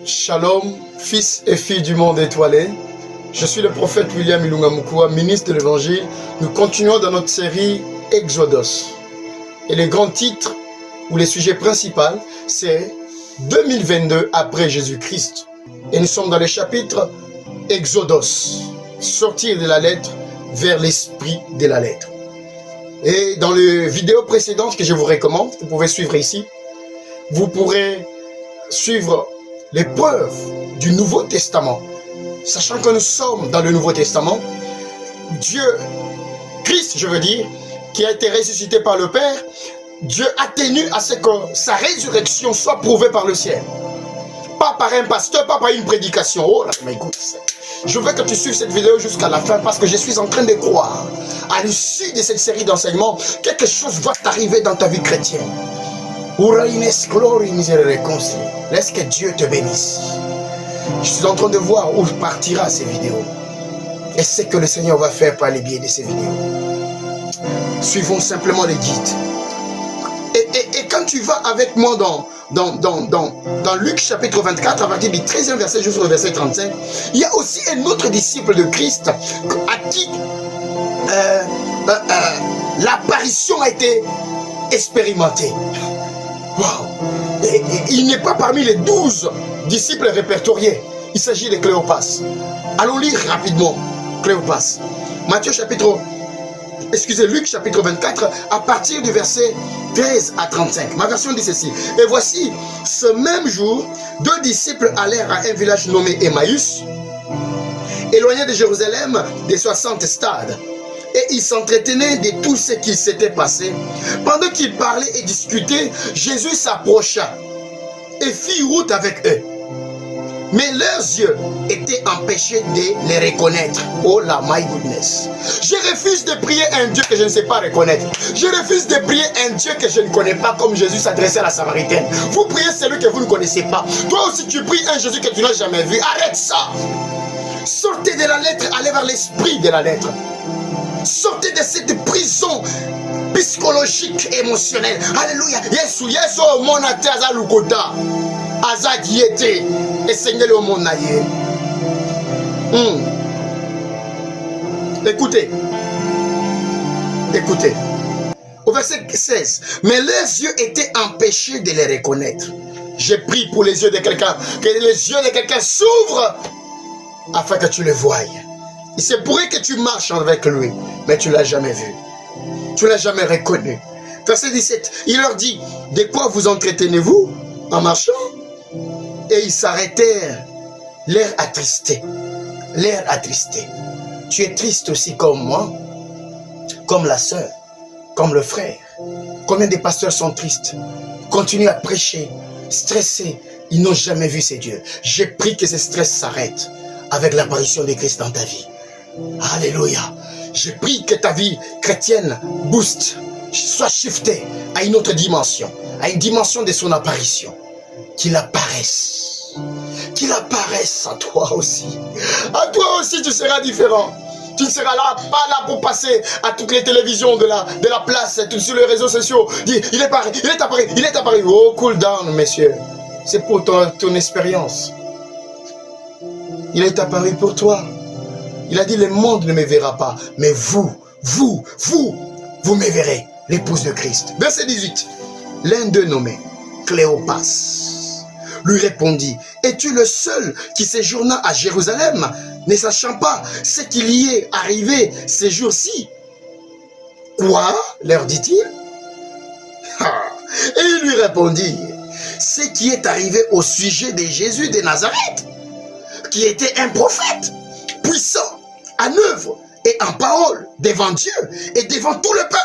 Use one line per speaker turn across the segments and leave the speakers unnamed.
Shalom, fils et filles du monde étoilé. Je suis le prophète William Ilunga Mukua, ministre de l'Évangile. Nous continuons dans notre série Exodos. Et le grand titre, ou les sujets principaux, c'est 2022 après Jésus-Christ. Et nous sommes dans le chapitre Exodos, sortir de la lettre vers l'esprit de la lettre. Et dans les vidéos précédentes que je vous recommande, vous pouvez suivre ici, vous pourrez suivre les preuves du Nouveau Testament. Sachant que nous sommes dans le Nouveau Testament, Dieu, Christ je veux dire, qui a été ressuscité par le Père, Dieu a tenu à ce que sa résurrection soit prouvée par le ciel. Pas par un pasteur, pas par une prédication. Oh là, mais écoute, je veux que tu suives cette vidéo jusqu'à la fin parce que je suis en train de croire, à l'issue de cette série d'enseignements, quelque chose va t'arriver dans ta vie chrétienne. Laisse que Dieu te bénisse. Je suis en train de voir où partira ces vidéos. Et c'est ce que le Seigneur va faire par les biais de ces vidéos. Suivons simplement les guides. Et quand tu vas avec moi dans Luc chapitre 24, à partir du 13e verset jusqu'au verset 35, il y a aussi un autre disciple de Christ à qui l'apparition a été expérimentée. Wow. Et il n'est pas parmi les 12 disciples répertoriés. Il s'agit de Cléopas. Allons lire rapidement Cléopas. Luc chapitre 24, à partir du verset 13 à 35. Ma version dit ceci. Et voici, ce même jour, 2 disciples allèrent à un village nommé Emmaüs, éloigné de Jérusalem des 60 stades. Et ils s'entretenaient de tout ce qui s'était passé. Pendant qu'ils parlaient et discutaient, Jésus s'approcha et fit route avec eux. Mais leurs yeux étaient empêchés de les reconnaître. Oh la my goodness. Je refuse de prier un Dieu que je ne sais pas reconnaître. Je refuse de prier un Dieu que je ne connais pas, comme Jésus s'adressait à la Samaritaine. Vous priez celui que vous ne connaissez pas. Toi aussi tu pries un Jésus que tu n'as jamais vu. Arrête ça. Sortez de la lettre, allez vers l'esprit de la lettre. Sortez de cette prison psychologique, émotionnelle. Alléluia. Yesu, Yesu, mon ataza lukota. Azad yete. Et Seigneur le mon naye. Écoutez. Écoutez. Au verset 16. Mais leurs yeux étaient empêchés de les reconnaître. J'ai prié pour les yeux de quelqu'un. Que les yeux de quelqu'un s'ouvrent afin que tu le voies. Il se pourrait que tu marches avec lui, mais tu ne l'as jamais vu. Tu ne l'as jamais reconnu. Verset 17, il leur dit, de quoi vous entretenez-vous en marchant? Et ils s'arrêtèrent, l'air attristé. L'air attristé. Tu es triste aussi comme moi, comme la sœur, comme le frère. Combien de pasteurs sont tristes? Continuent à prêcher, stressés. Ils n'ont jamais vu ces dieux. J'ai pris que ce stress s'arrête avec l'apparition de Christ dans ta vie. Alléluia. Je prie que ta vie chrétienne booste, soit shiftée à une autre dimension, à une dimension de son apparition. Qu'il apparaisse. Qu'il apparaisse à toi aussi. À toi aussi tu seras différent. Tu ne seras là, pas là pour passer à toutes les télévisions de la place, sur les réseaux sociaux. Dis, il est apparu, il est apparu, il est apparu. Oh, cool down, messieurs. C'est pour ton expérience. Il est apparu pour toi. Il a dit, le monde ne me verra pas, mais vous me verrez, l'épouse de Christ. Verset 18. L'un d'eux nommé Cléopas lui répondit, es-tu le seul qui séjourna à Jérusalem, ne sachant pas ce qu'il y est arrivé ces jours-ci? Quoi? Leur dit-il. Et il lui répondit, ce qui est arrivé au sujet de Jésus de Nazareth, qui était un prophète, puissant, en œuvre et en parole devant Dieu et devant tout le peuple.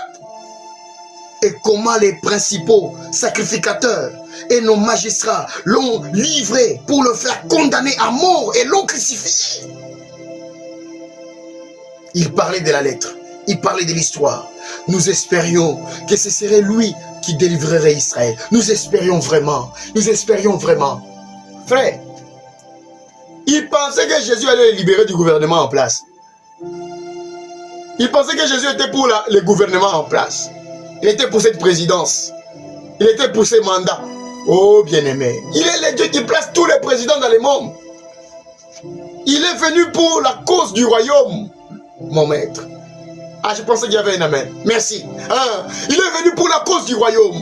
Et comment les principaux sacrificateurs et nos magistrats l'ont livré pour le faire condamner à mort et l'ont crucifié. Il parlait de la lettre, il parlait de l'histoire. Nous espérions que ce serait lui qui délivrerait Israël. Nous espérions vraiment, Frère, il pensait que Jésus allait le libérer du gouvernement en place. Il pensait que Jésus était pour le gouvernement en place. Il était pour cette présidence. Il était pour ses mandats. Oh bien-aimé, il est le Dieu qui place tous les présidents dans le monde. Il est venu pour la cause du royaume, mon maître. Ah, je pensais qu'il y avait un amen. Merci. Hein? Il est venu pour la cause du royaume,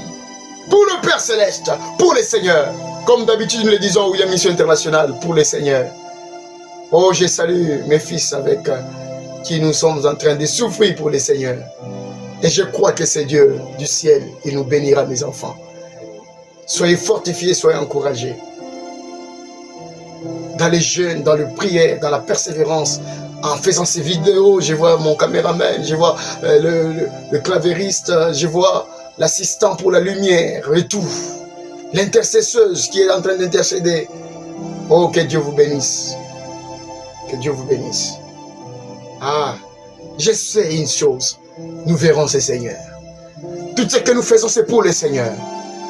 pour le Père Céleste, pour les seigneurs. Comme d'habitude nous le disons au William Mission Internationale, pour les seigneurs. Oh, je salue mes fils avec qui nous sommes en train de souffrir pour les seigneurs. Et je crois que c'est Dieu du ciel, il nous bénira, mes enfants. Soyez fortifiés, soyez encouragés. Dans les jeûnes, dans le prière, dans la persévérance, en faisant ces vidéos, je vois mon caméraman, je vois le clavériste, je vois l'assistant pour la lumière et tout. L'intercesseuse qui est en train d'intercéder. Oh, que Dieu vous bénisse. Que Dieu vous bénisse. Ah, je sais une chose. Nous verrons ces seigneurs. Tout ce que nous faisons, c'est pour les seigneurs.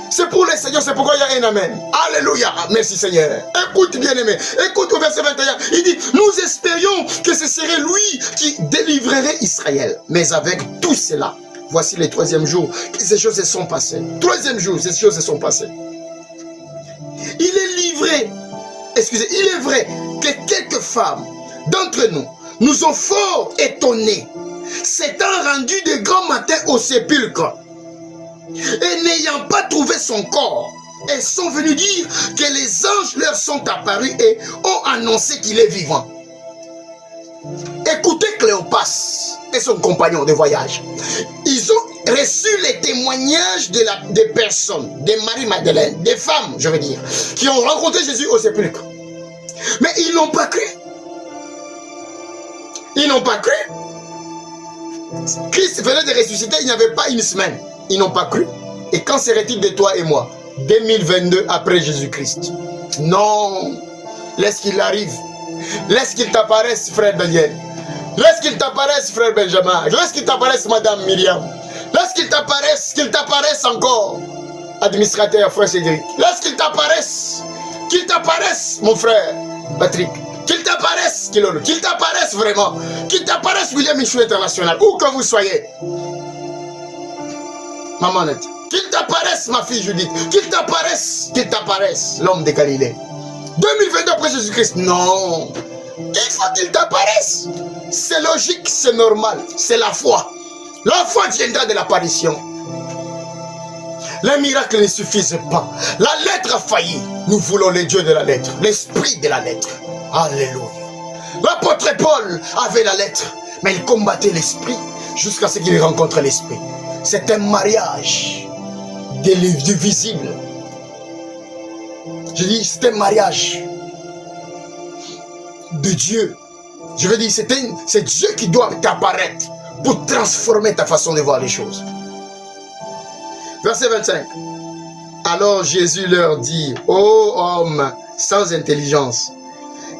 C'est pour les seigneurs, c'est pourquoi il y a un amen. Alléluia. Merci Seigneur. Écoute bien aimé. Écoute au verset 21. Il dit, nous espérions que ce serait lui qui délivrerait Israël. Mais avec tout cela, voici les troisième jour que ces choses se sont passées. Troisième jour, ces choses se sont passées. Il est livré. Excusez, il est vrai que quelques femmes d'entre nous nous ont fort étonnés, s'étant rendues de grand matin au sépulcre, et n'ayant pas trouvé son corps, elles sont venues dire que les anges leur sont apparus et ont annoncé qu'il est vivant. Écoutez Cléopas et son compagnon de voyage. Ils ont reçu les témoignages des personnes, de Marie-Madeleine, des femmes, je veux dire, qui ont rencontré Jésus au sépulcre. Mais ils n'ont pas cru. Ils n'ont pas cru. Christ venait de ressusciter, il n'y avait pas une semaine. Ils n'ont pas cru. Et qu'en serait-il de toi et moi, 2022 après Jésus-Christ? Non. Laisse qu'il arrive. Laisse qu'il t'apparaisse, frère Daniel. Laisse qu'il t'apparaisse, frère Benjamin. Laisse qu'il t'apparaisse, madame Myriam. Laisse qu'il t'apparaisse encore, administrateur, frère Cédric. Laisse qu'il t'apparaisse, mon frère Patrick. Qu'il t'apparaisse vraiment. Qu'il t'apparaisse William Mission International, où que vous soyez. Maman Nette. Qu'il t'apparaisse, ma fille Judith. Qu'il t'apparaisse, l'homme de Galilée. 2022 après Jésus-Christ, non. Il faut qu'il t'apparaisse. C'est logique, c'est normal, c'est la foi. La foi viendra de l'apparition. Les miracles ne suffisent pas. La lettre a failli. Nous voulons le Dieu de la lettre, l'esprit de la lettre. Alléluia. L'apôtre Paul avait la lettre, mais il combattait l'esprit jusqu'à ce qu'il rencontre l'esprit. C'est un mariage du visible. Je dis, c'est un mariage de Dieu. Je veux dire, c'est Dieu qui doit t'apparaître pour transformer ta façon de voir les choses. Verset 25. Alors Jésus leur dit, ô homme sans intelligence,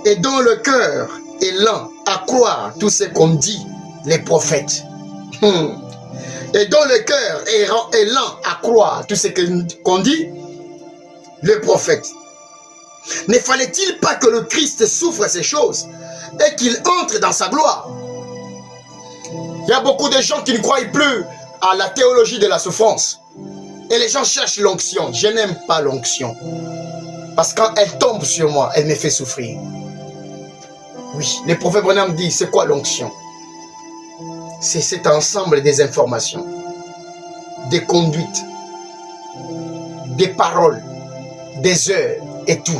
et dont le cœur est lent à croire tout ce qu'ont dit les prophètes. Et dont le cœur est lent à croire tout ce qu'ont dit les prophètes. Ne fallait-il pas que le Christ souffre ces choses et qu'il entre dans sa gloire? Il y a beaucoup de gens qui ne croient plus à la théologie de la souffrance. Et les gens cherchent l'onction. Je n'aime pas l'onction. Parce que quand elle tombe sur moi, elle me fait souffrir. Oui, le prophète Branham dit, c'est quoi l'onction? C'est cet ensemble des informations, des conduites, des paroles, des heures et tout.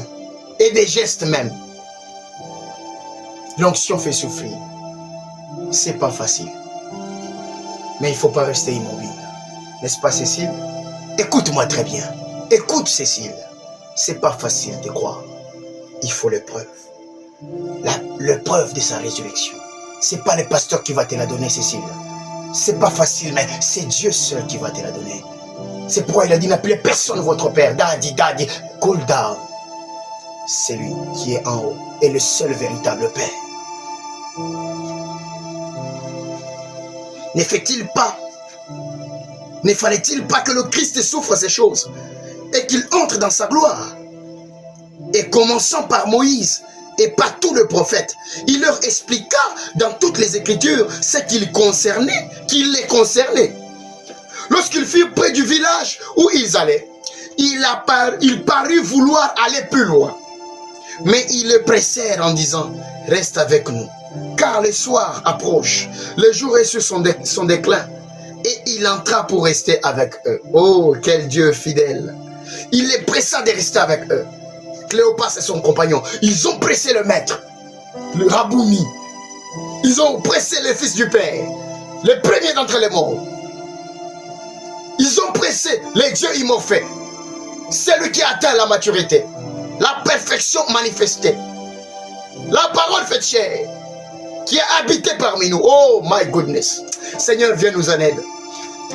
Et des gestes même. L'onction fait souffrir. C'est pas facile. Mais il ne faut pas rester immobile. N'est-ce pas, Cécile? Écoute-moi très bien. Écoute, Cécile. C'est pas facile de croire. Il faut l'épreuve. L'épreuve de sa résurrection. C'est pas le pasteur qui va te la donner, Cécile. C'est pas facile, mais c'est Dieu seul qui va te la donner. C'est pourquoi il a dit, n'appelez personne votre père. Daddy, cool down. C'est lui qui est en haut et le seul véritable Père. Ne fallait-il pas que le Christ souffre ces choses et qu'il entre dans sa gloire? Et commençant par Moïse et par tous les prophètes, il leur expliqua dans toutes les Écritures ce qui les concernait. Lorsqu'ils furent près du village où ils allaient, il parut vouloir aller plus loin. Mais ils le pressèrent en disant, reste avec nous, car le soir approche, le jour est sur son déclin. Et il entra pour rester avec eux. Oh, quel Dieu fidèle. Il les pressa de rester avec eux. Cléopas et son compagnon, ils ont pressé le maître, le Rabouni. Ils ont pressé le fils du Père, le premier d'entre les morts. Ils ont pressé les dieux immortels, celui qui atteint la maturité, la perfection manifestée, la parole faite chair, qui a habité parmi nous. Oh my goodness. Seigneur, viens nous en aide.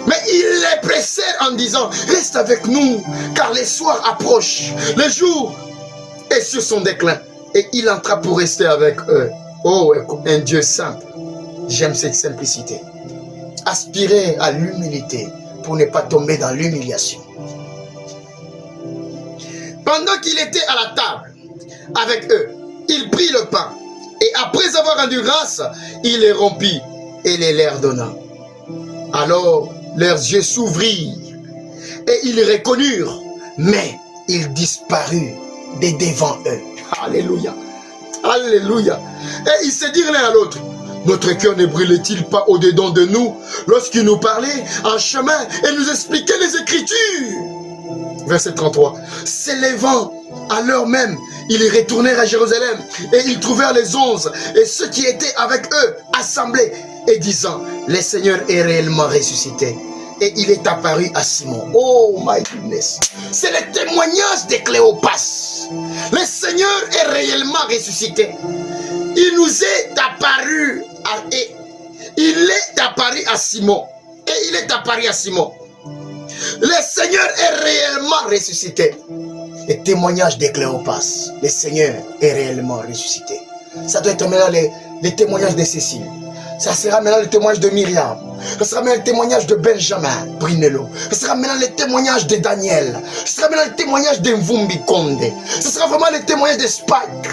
Mais il les pressait en disant, reste avec nous, car les soirs approchent, le jour est sur son déclin. Et il entra pour rester avec eux. Oh, un Dieu simple. J'aime cette simplicité. Aspirer à l'humilité pour ne pas tomber dans l'humiliation. Pendant qu'il était à la table avec eux, il prit le pain. Et après avoir rendu grâce, il les rompit et les leur donna. Alors leurs yeux s'ouvrirent et ils le reconnurent, mais il disparut de devant eux. Alléluia. Alléluia. Et ils se dirent l'un à l'autre, notre cœur ne brûlait-il pas au-dedans de nous lorsqu'il nous parlait en chemin et nous expliquait les Écritures? Verset 33. S'élevant à l'heure même, ils retournèrent à Jérusalem et ils trouvèrent les 11 et ceux qui étaient avec eux assemblés et disant, le Seigneur est réellement ressuscité. Et il est apparu à Simon. Oh my goodness. C'est le témoignage de Cléopas. Le Seigneur est réellement ressuscité. Il nous est apparu à Simon. Et il est apparu à Simon. Le Seigneur est réellement ressuscité. Le témoignage de Cléopas. Le Seigneur est réellement ressuscité. Ça doit être maintenant les témoignages de Cécile. Ça sera maintenant le témoignage de Myriam. Ça sera maintenant le témoignage de Benjamin Brunello. Ça sera maintenant le témoignage de Daniel. Ça sera maintenant le témoignage de Mvumbi Konde. Ça sera vraiment le témoignage de Spike,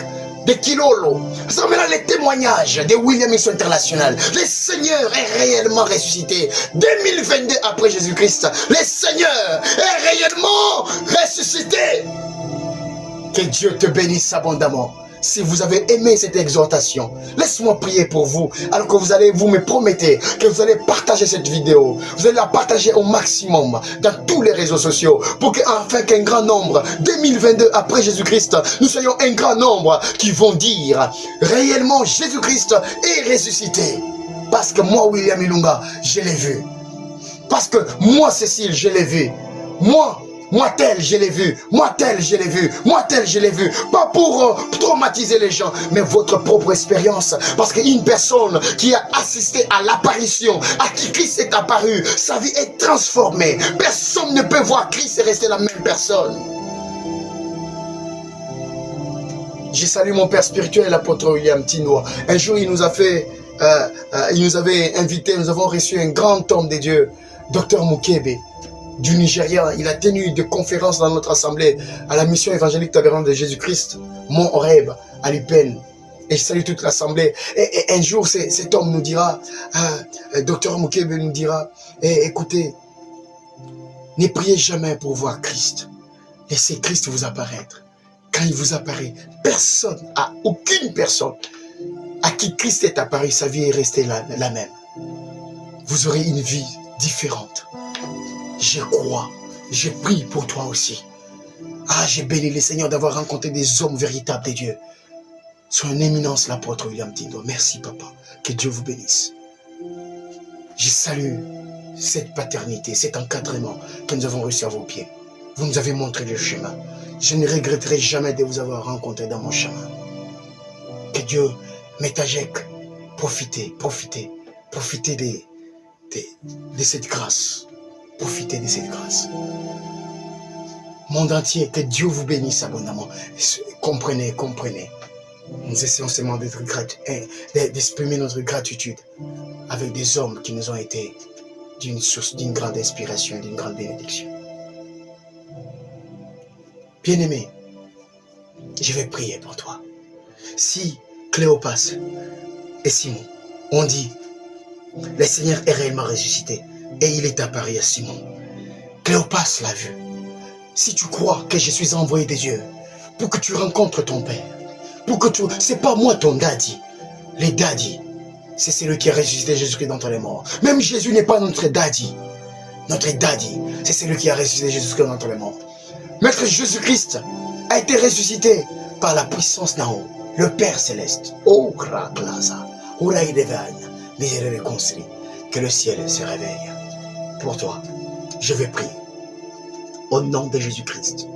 de Kilolo. Ça sera maintenant le témoignage de William Mission International. Le Seigneur est réellement ressuscité. 2022 après Jésus-Christ, le Seigneur est réellement ressuscité. Que Dieu te bénisse abondamment. Si vous avez aimé cette exhortation, laisse-moi prier pour vous. Alors que vous me promettez que vous allez partager cette vidéo. Vous allez la partager au maximum dans tous les réseaux sociaux. Pour qu'enfin qu'un grand nombre, 2022 après Jésus-Christ, nous soyons un grand nombre qui vont dire réellement Jésus-Christ est ressuscité. Parce que moi, William Ilunga, je l'ai vu. Parce que moi, Cécile, je l'ai vu. Moi tel, je l'ai vu. Moi tel, je l'ai vu. Moi tel, je l'ai vu. Pas pour traumatiser les gens, mais votre propre expérience. Parce qu'une personne qui a assisté à l'apparition, à qui Christ est apparu, sa vie est transformée. Personne ne peut voir Christ et rester la même personne. Je salue mon père spirituel, l'apôtre William Tinoa. Un jour, il nous a fait, il nous avait invité, nous avons reçu un grand homme de Dieu, Dr Mukebe. Du Nigeria, il a tenu des conférences dans notre assemblée à la mission évangélique Tabernacle de Jésus-Christ, Mont Horeb, à l'Upen. Et je salue toute l'assemblée. Et un jour, cet homme nous dira, Dr Mukebe nous dira, écoutez, ne priez jamais pour voir Christ. Laissez Christ vous apparaître. Quand il vous apparaît, aucune personne à qui Christ est apparu, sa vie est restée la même. Vous aurez une vie différente. Je crois, je prie pour toi aussi. J'ai béni le Seigneur d'avoir rencontré des hommes véritables de Dieu. Son éminence, l'apôtre William Tindo. Merci, papa. Que Dieu vous bénisse. Je salue cette paternité, cet encadrement que nous avons reçu à vos pieds. Vous nous avez montré le chemin. Je ne regretterai jamais de vous avoir rencontré dans mon chemin. Que Dieu m'étagèque. Profitez de cette grâce. Profitez de cette grâce. Monde entier, que Dieu vous bénisse abondamment. Comprenez. Nous essayons seulement d'exprimer notre gratitude avec des hommes qui nous ont été d'une source, d'une grande inspiration, d'une grande bénédiction. Bien-aimé, je vais prier pour toi. Si Cléopas et Simon ont dit, le Seigneur est réellement ressuscité, et il est apparu à Simon. Cléopas l'a vu. Si tu crois que je suis envoyé de Dieu pour que tu rencontres ton Père, pour que tu... C'est pas moi ton daddy. Les daddy, c'est celui qui a ressuscité Jésus-Christ d'entre les morts. Même Jésus n'est pas notre daddy. Notre daddy, c'est celui qui a ressuscité Jésus-Christ d'entre les morts. Maître Jésus-Christ a été ressuscité par la puissance d'en haut, le Père céleste. Oh, Kraklasa, Ouraï Devagne, miséricorde construit, que le ciel se réveille. Pour toi, je vais prier. Au nom de Jésus-Christ.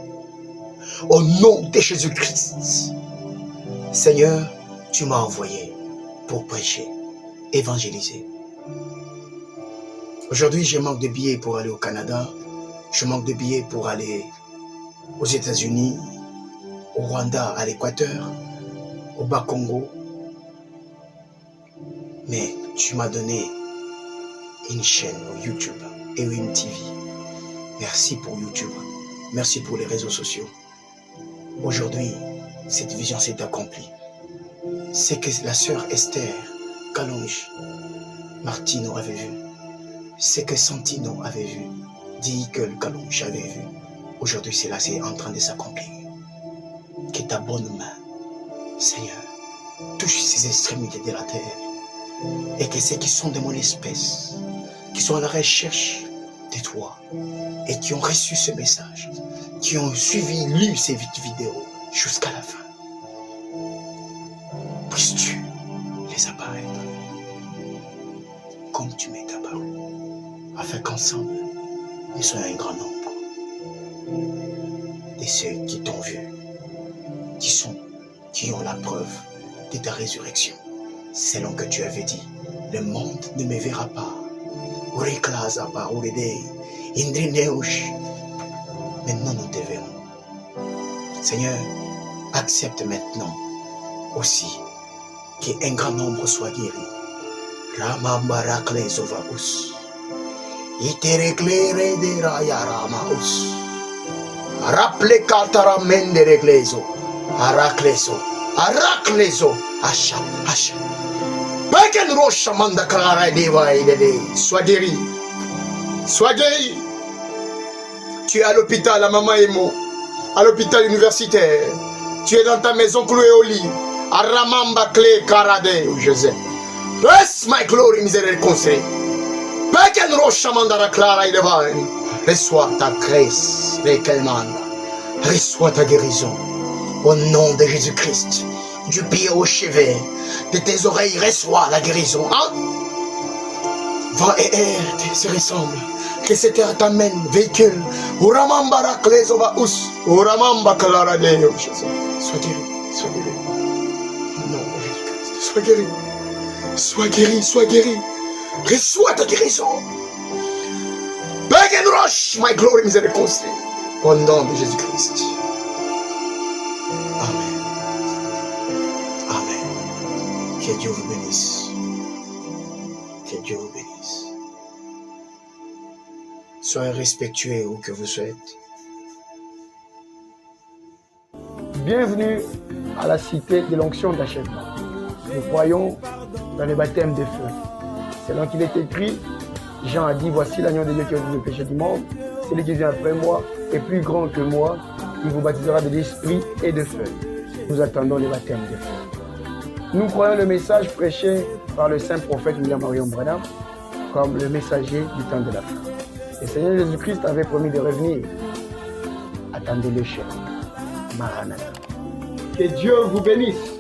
Au nom de Jésus-Christ. Seigneur, tu m'as envoyé pour prêcher, évangéliser. Aujourd'hui, je manque de billets pour aller au Canada. Je manque de billets pour aller aux États-Unis, au Rwanda, à l'Équateur, au Bas-Congo. Mais tu m'as donné une chaîne YouTube et une TV. Merci pour YouTube. Merci pour les réseaux sociaux. Aujourd'hui, cette vision s'est accomplie. C'est que la sœur Esther Kalonji Martino avait vu. C'est que Santino avait vu. Dikel Kalonji avait vu. Aujourd'hui, c'est en train de s'accomplir. Que ta bonne main, Seigneur, touche ces extrémités de la terre. Et que ceux qui sont de mon espèce, qui sont à la recherche de toi, et qui ont reçu ce message, qui ont suivi, lu ces vidéos jusqu'à la fin, puisses-tu les apparaître comme tu m'es apparu, afin qu'ensemble, nous soyons un grand nombre de ceux qui t'ont vu, qui ont la preuve de ta résurrection, selon que tu avais dit, le monde ne me verra pas. Maintenant nous te verrons. Seigneur, accepte maintenant aussi qu'un grand nombre soit guéri. Ramambaraklezovaus. Itereklere de raya ramaus. Rappele kataramende reglezo. Araklezo. Araklezo. Asha. Sois guéri. Sois guéri. Tu es à l'hôpital, à Maman Emo, à l'hôpital universitaire. Tu es dans ta maison clouée au lit. À Ramamba Clé Karade, Joseph. Bless my glory, miséricorde construit. Peken Roshamandara Clara et Divine. Reçois ta grâce, Rekelmanda. Reçois ta guérison. Au nom de Jésus-Christ. Du pied au chevet, de tes oreilles, reçois la guérison. Hein? Va et air se ressemble. Que cette terre t'amène, véhicule. Uramambara klezova us. Uramamba klaradeo. Sois guéri, sois guéri. Non, Jésus-Christ, sois guéri. Sois guéri, sois guéri. Reçois ta guérison. Beg and rush, my glory miséricorde. Au nom de Jésus-Christ. Amen. Amen. Que Dieu vous bénisse. Que Dieu vous bénisse. Soyez respectueux où que vous soyez.
Bienvenue à la cité de l'onction d'achèvement. Nous croyons dans le baptême de feu. Selon qu'il est écrit, Jean a dit, voici l'agneau de Dieu qui ôte le péché du monde. Celui qui vient après moi est plus grand que moi. Il vous baptisera de l'esprit et de feu. Nous attendons le baptême de feu. Nous croyons le message prêché par le saint prophète William Marion Branham comme le messager du temps de la fin. Le Seigneur Jésus-Christ avait promis de revenir. Attendez-le chez nous. Maranatha. Que Dieu vous bénisse.